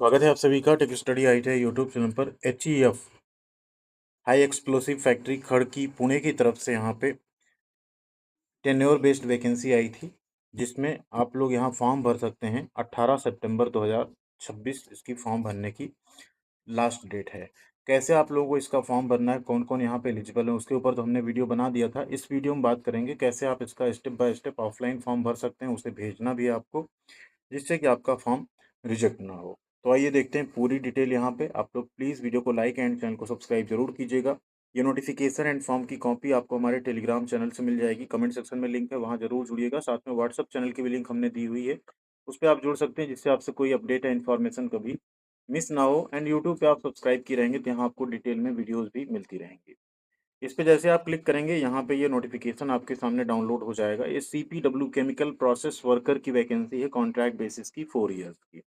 स्वागत है आप सभी का tech study ITI YouTube channel पर। HEF हाई एक्सप्लोसिव फैक्ट्री खड़की पुणे की तरफ से यहाँ पे टेन्योर बेस्ड वैकेंसी आई थी, जिसमें आप लोग यहाँ फॉर्म भर सकते हैं। 18 सितंबर 2026 इसकी फॉर्म भरने की लास्ट डेट है। कैसे आप लोगों को इसका फॉर्म भरना है, कौन कौन यहाँ पे एलिजिबल है, उसके ऊपर तो हमने वीडियो बना दिया था। इस वीडियो में बात करेंगे कैसे आप इसका step by step offline form भर सकते हैं, उसे भेजना भी है आपको, जिससे कि आपका फॉर्म रिजेक्ट ना हो। तो आइए देखते हैं पूरी डिटेल यहाँ पे। आप लोग प्लीज़ वीडियो को लाइक एंड चैनल को सब्सक्राइब जरूर कीजिएगा। ये नोटिफिकेशन एंड फॉर्म की कॉपी आपको हमारे टेलीग्राम चैनल से मिल जाएगी। कमेंट सेक्शन में लिंक है, वहाँ जरूर जुड़िएगा। साथ में व्हाट्सअप चैनल की भी लिंक हमने दी हुई है, उस पर आप जुड़ सकते हैं, जिससे आपसे कोई अपडेट या इन्फॉर्मेशन कभी मिस ना हो। एंड यूट्यूब पे आप सब्सक्राइब किए रहेंगे तो यहाँ आपको डिटेल में वीडियोज़ भी मिलती रहेंगी। इस पे जैसे आप क्लिक करेंगे, यहाँ पे ये नोटिफिकेशन आपके सामने डाउनलोड हो जाएगा। ये CPW केमिकल प्रोसेस वर्कर की वैकेंसी है, कॉन्ट्रैक्ट बेसिस की, 4 ईयर्स की,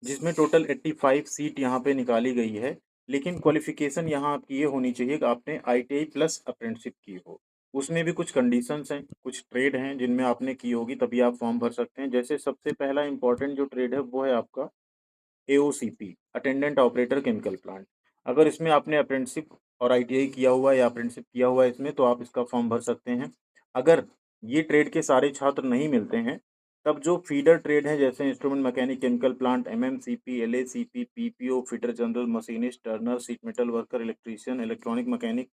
जिसमें टोटल 85 सीट यहाँ पे निकाली गई है। लेकिन क्वालिफिकेशन यहाँ आपकी ये होनी चाहिए कि आपने ITI प्लस अप्रेंटिसशिप की हो। उसमें भी कुछ कंडीशंस हैं, कुछ ट्रेड हैं जिनमें आपने की होगी, तभी आप फॉर्म भर सकते हैं। जैसे सबसे पहला इंपॉर्टेंट जो ट्रेड है वो है आपका AOCP, attendant operator chemical plant. अगर इसमें आपने अप्रेंटिसशिप और ITI किया हुआ है या अप्रेंटिसशिप किया हुआ है इसमें, तो आप इसका फॉर्म भर सकते हैं। अगर ये ट्रेड के सारे छात्र नहीं मिलते हैं, तब जो फीडर ट्रेड है जैसे instrument mechanic chemical plant, MMCP, LACP, PPO, feeder general machinist, Turner, seat metal worker, electrician, electronic mechanic,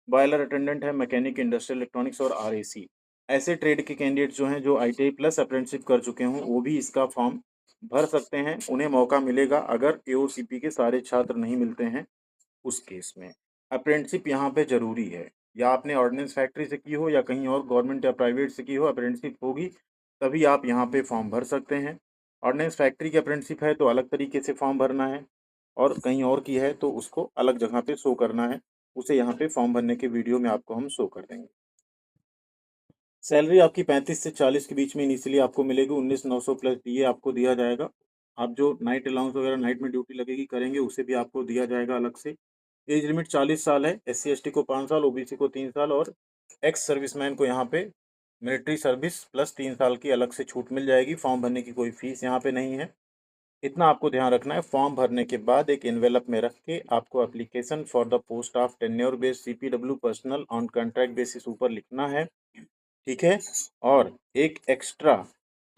boiler attendant है, मैकेनिक इंडस्ट्रियल इलेक्ट्रॉनिक्स और RAC, ऐसे ट्रेड के कैंडिडेट जो हैं जो ITI प्लस अप्रेंटिसशिप कर चुके हों, वो भी इसका फॉर्म भर सकते हैं। उन्हें मौका मिलेगा अगर AOCP के सारे छात्र नहीं मिलते हैं उस केस में। अप्रेंटिसशिप यहाँ पे ज़रूरी है, या आपने ऑर्डिनेंस फैक्ट्री से की हो या कहीं और गवर्नमेंट या प्राइवेट से की हो, अप्रेंटिसशिप होगी तभी आप यहाँ पे फॉर्म भर सकते हैं। ऑर्डिनेंस फैक्ट्री की अप्रेंटिसशिप है तो अलग तरीके से फॉर्म भरना है, और कहीं और की है तो उसको अलग जगह पे शो करना है। उसे यहाँ पे फॉर्म भरने के वीडियो में आपको हम शो कर देंगे। सैलरी आपकी 35 से 40 के बीच में इनिशियली आपको मिलेगी। 19,900 प्लस DA आपको दिया जाएगा। आप जो नाइट अलाउंस वगैरह नाइट में ड्यूटी लगेगी करेंगे, उसे भी आपको दिया जाएगा अलग से। एज लिमिट 40 साल है। SC ST को 5 साल, OBC को 3 साल, और एक्स सर्विसमैन को यहाँ पे मिलिट्री सर्विस प्लस 3 साल की अलग से छूट मिल जाएगी। फॉर्म भरने की कोई फीस यहाँ पे नहीं है। इतना आपको ध्यान रखना है। फॉर्म भरने के बाद एक एनवेलप में रख के आपको application for the post of tenure based CPW personal on contract basis ऊपर लिखना है, ठीक है। और एक एक्स्ट्रा,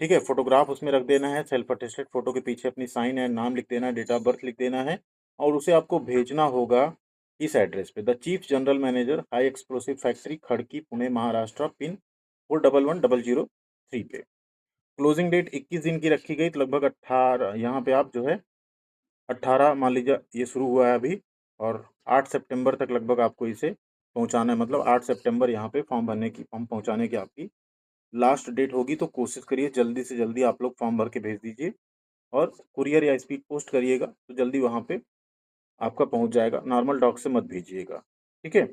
ठीक है, फोटोग्राफ उसमें रख देना है। सेल्फ अटेस्टेड फोटो के पीछे अपनी साइन एंड नाम लिख देना है, डेट ऑफ बर्थ लिख देना है, और उसे आपको भेजना होगा इस एड्रेस पे। The chief general manager, high explosive factory, Khadki, Pune, Maharashtra, pin 411003 पे। क्लोजिंग डेट 21 दिन की रखी गई, तो लगभग 18, यहाँ पे आप जो है 18 मान लीजिए ये शुरू हुआ है अभी, और 8 सितंबर तक लगभग आपको इसे पहुंचाना है। मतलब 8 सितंबर यहाँ पे फॉर्म भरने की, फॉर्म पहुंचाने की आपकी लास्ट डेट होगी। तो कोशिश करिए जल्दी से जल्दी आप लोग फॉर्म भर के भेज दीजिए, और कुरियर या स्पीड पोस्ट करिएगा तो जल्दी वहाँ पे आपका पहुँच जाएगा। नॉर्मल डॉक से मत भेजिएगा, ठीक है।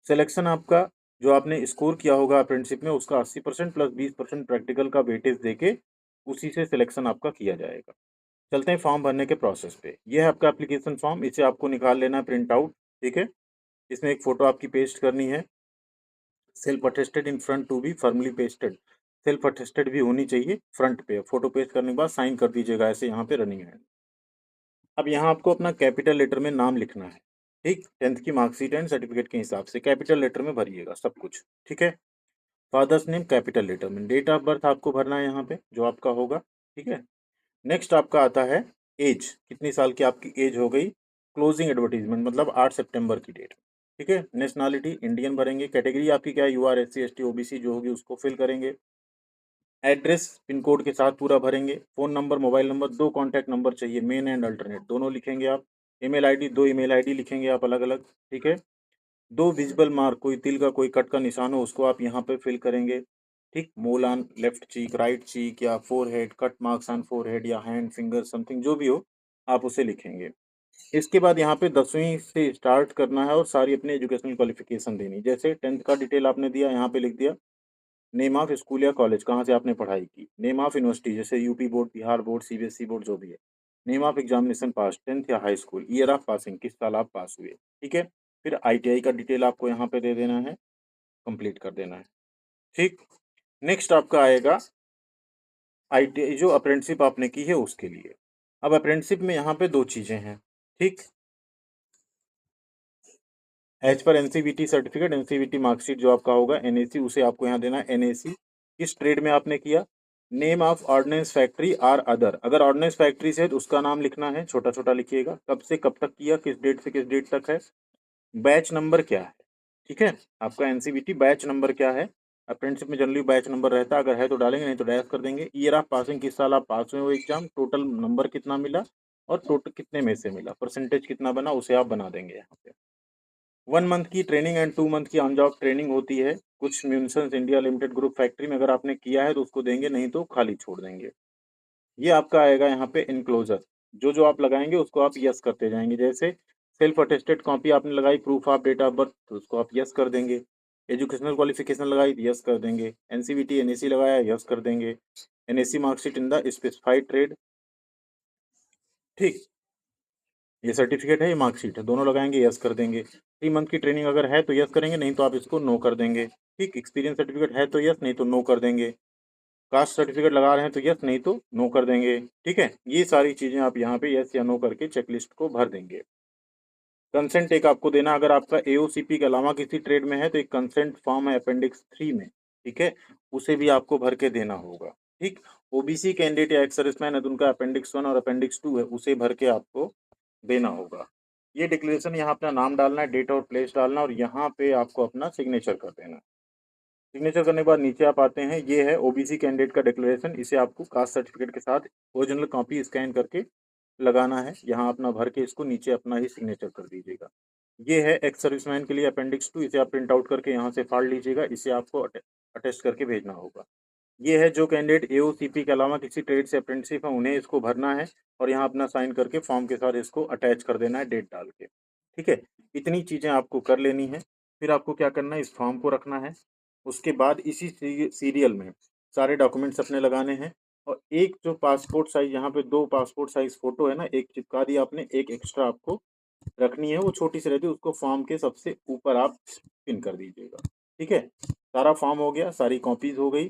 सिलेक्शन आपका जो आपने स्कोर किया होगा अप्रेंटिसशिप में, उसका 80% प्लस 20% प्रैक्टिकल का वेटेज देके उसी से सिलेक्शन आपका किया जाएगा। चलते हैं फॉर्म भरने के प्रोसेस पे। ये है आपका एप्लीकेशन फॉर्म, इसे आपको निकाल लेना है प्रिंट आउट, ठीक है। इसमें एक फ़ोटो आपकी पेस्ट करनी है। Self attested in front to be firmly pasted, self attested भी होनी चाहिए फ्रंट पे। फोटो पेस्ट करने के बाद साइन कर दीजिएगा ऐसे यहाँ पे रनिंग है। अब यहाँ आपको अपना कैपिटल लेटर में नाम लिखना है, ठीक। 10th की मार्कशीट एंड सर्टिफिकेट के हिसाब से कैपिटल लेटर में भरिएगा सब कुछ, ठीक है। फादर्स नेम कैपिटल लेटर में, डेट ऑफ बर्थ आपको भरना है यहाँ पे जो आपका होगा, ठीक है। नेक्स्ट आपका आता है एज, कितनी साल की आपकी एज हो गई। क्लोजिंग एडवर्टीजमेंट मतलब 8 सितंबर की डेट, ठीक है। नेशनैलिटी इंडियन भरेंगे। कैटेगरी आपकी क्या है, UR SC ST OBC जो होगी उसको फिल करेंगे। एड्रेस पिन कोड के साथ पूरा भरेंगे। Phone number, mobile number, 2 contact number चाहिए, मेन एंड अल्टरनेट दोनों लिखेंगे आप। ईमेल आईडी, 2 ईमेल आईडी लिखेंगे आप अलग अलग, ठीक है। 2 विजिबल मार्क, कोई तिल का कोई कट का निशान हो उसको आप यहाँ पे फिल करेंगे, ठीक। Mole on left cheek, right cheek, या forehead, cut marks on forehead या हैंड, फिंगर, समथिंग जो भी हो आप उसे लिखेंगे। इसके बाद यहाँ पे 10वीं से स्टार्ट करना है और सारी अपनी एजुकेशनल क्वालिफिकेशन देनी। जैसे 10th का डिटेल आपने दिया, यहाँ पे लिख दिया नेम ऑफ स्कूल या कॉलेज कहाँ से आपने पढ़ाई की, नेम ऑफ यूनिवर्सिटी जैसे UP board, Bihar board, CBSE board जो भी है, name of examination pass 10th या high school, year of passing किस साल आप पास हुए, ठीक है। फिर ITI का डिटेल आपको यहाँ पे दे देना है, कंप्लीट कर देना है, ठीक। नेक्स्ट आपका आएगा ITI जो अप्रेंटिसशिप आपने की है उसके लिए। अब अप्रेंटिसशिप में यहाँ पे 2 चीज़ें हैं, ठीक। As per NCVT certificate, NCVT marksheet जो आपका होगा, एनएसी उसे आपको यहाँ देना है। एनएसी किस ट्रेड में आपने किया, name of ordnance factory or other, अगर ऑर्डिनेंस फैक्ट्री से है तो उसका नाम लिखना है, छोटा छोटा लिखिएगा, कब से कब तक किया, किस डेट से किस डेट तक है, बैच नंबर क्या है, ठीक है। आपका एनसीवीटी बैच नंबर क्या है, अप्रेंटिसशिप में जनरली बैच नंबर रहता है, अगर है तो डालेंगे, नहीं तो डैश कर देंगे। ईयर ऑफ पासिंग, किस साल आप पास हुए हो एग्जाम, टोटल नंबर कितना मिला और टोटल कितने में से मिला, परसेंटेज कितना बना, उसे आप बना देंगे यहाँ पे। 1 मंथ की ट्रेनिंग एंड 2 मंथ की ऑन जॉब ट्रेनिंग होती है कुछ म्यूनसन्स इंडिया लिमिटेड ग्रुप फैक्ट्री में, अगर आपने किया है तो उसको देंगे, नहीं तो खाली छोड़ देंगे। ये आपका आएगा यहाँ पे इनक्लोजर, जो जो आप लगाएंगे उसको आप यस करते जाएंगे। जैसे सेल्फ अटेस्टेड कॉपी आपने लगाई, proof of date of birth, तो उसको आप यस कर देंगे। एजुकेशनल क्वालिफिकेशन लगाई तो यस कर देंगे। एनसीवीटी एनएसी लगाया, यस कर देंगे। NAC marksheet in the specified trade, ठीक। ये सर्टिफिकेट है, ये मार्कशीट है, दोनों लगाएंगे, यस कर देंगे। 3 मंथ की ट्रेनिंग अगर है तो यस करेंगे, नहीं तो आप इसको नो कर देंगे, ठीक। एक्सपीरियंस सर्टिफिकेट है तो यस, नहीं तो नो कर देंगे। कास्ट सर्टिफिकेट लगा रहे हैं तो यस, नहीं तो नो कर देंगे, ठीक है। ये सारी चीज़ें आप यहाँ पे यस या नो करके चेकलिस्ट को भर देंगे। कंसेंट एक आपको देना, अगर आपका एओसीपी के अलावा किसी ट्रेड में है तो एक कंसेंट फॉर्म है अपेंडिक्स 3 में, ठीक है, उसे भी आपको भर के देना होगा, ठीक। ओबीसी कैंडिडेट या एक्स सर्विसमैन है तो उनका अपेंडिक्स 1 और अपेंडिक्स 2 है, उसे भर के आपको देना होगा। ये डिक्लेरेशन यहाँ अपना नाम डालना है, डेट और प्लेस डालना, और यहाँ पे आपको अपना सिग्नेचर कर देना। सिग्नेचर करने के बाद नीचे आप आते हैं, ये है ओबीसी कैंडिडेट का डिक्लेरेशन, इसे आपको कास्ट सर्टिफिकेट के साथ ओरिजिनल कॉपी स्कैन करके लगाना है, यहाँ अपना भर के इसको नीचे अपना ही सिग्नेचर कर दीजिएगा। ये है एक्स सर्विसमैन के लिए अपेंडिक्स 2, इसे आप प्रिंट आउट करके यहाँ से फाड़ लीजिएगा, इसे आपको अटेस्ट करके भेजना होगा। ये है जो कैंडिडेट एओसीपी के अलावा किसी ट्रेड से अप्रेंटिसशिप है, उन्हें इसको भरना है और यहाँ अपना साइन करके फॉर्म के साथ इसको अटैच कर देना है, डेट डाल के, ठीक है। इतनी चीज़ें आपको कर लेनी है। फिर आपको क्या करना है, इस फॉर्म को रखना है। उसके बाद इसी सीरियल में सारे डॉक्यूमेंट्स अपने लगाने हैं, और एक जो पासपोर्ट साइज, यहाँ पे 2 पासपोर्ट साइज फ़ोटो है ना, एक चिपका दिया आपने, एक एक्स्ट्रा आपको रखनी है, वो छोटी सी रहती है, उसको फॉर्म के सबसे ऊपर आप पिन कर दीजिएगा, ठीक है। सारा फॉर्म हो गया, सारी कॉपीज़ हो गई,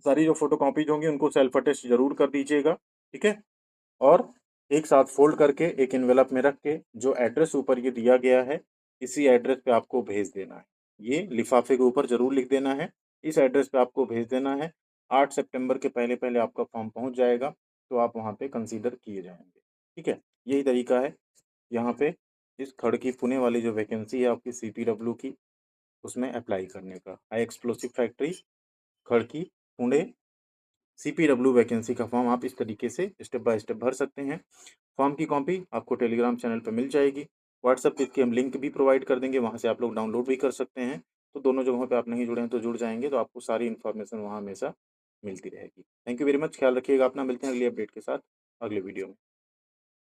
सारी जो फ़ोटो कॉपीज़ होंगी उनको सेल्फ अटेस्ट ज़रूर कर दीजिएगा, ठीक है। और एक साथ फ़ोल्ड करके एक एनवेलप में रख के जो एड्रेस ऊपर ये दिया गया है, इसी एड्रेस पे आपको भेज देना है। ये लिफ़ाफ़े के ऊपर ज़रूर लिख देना है, इस एड्रेस पे आपको भेज देना है। 8 सितंबर के पहले-पहले आपका फ़ॉर्म पहुँच जाएगा, तो आप वहाँ पे कंसीडर किए जाएँगे, ठीक है। यही तरीका है यहाँ पे इस खड़की पुणे वाली जो वैकेंसी है आपकी सीपीडब्ल्यू की, उसमें अप्लाई करने का। हाई एक्सप्लोसिव फैक्ट्री, खड़की, पुणे, सीपीडब्ल्यू वैकेंसी का फॉर्म आप इस तरीके से स्टेप बाय स्टेप भर सकते हैं। फॉर्म की कॉपी आपको टेलीग्राम चैनल पे मिल जाएगी। व्हाट्सएप पे इसकी हम लिंक भी प्रोवाइड कर देंगे, वहाँ से आप लोग डाउनलोड भी कर सकते हैं। तो दोनों जगहों पे आप नहीं जुड़े हैं तो जुड़ जाएँगे, तो आपको सारी इन्फॉर्मेशन वहाँ हमेशा मिलती रहेगी। थैंक यू वेरी मच, ख्याल रखिएगा अपना, मिलते हैं अगली अपडेट के साथ अगले वीडियो में।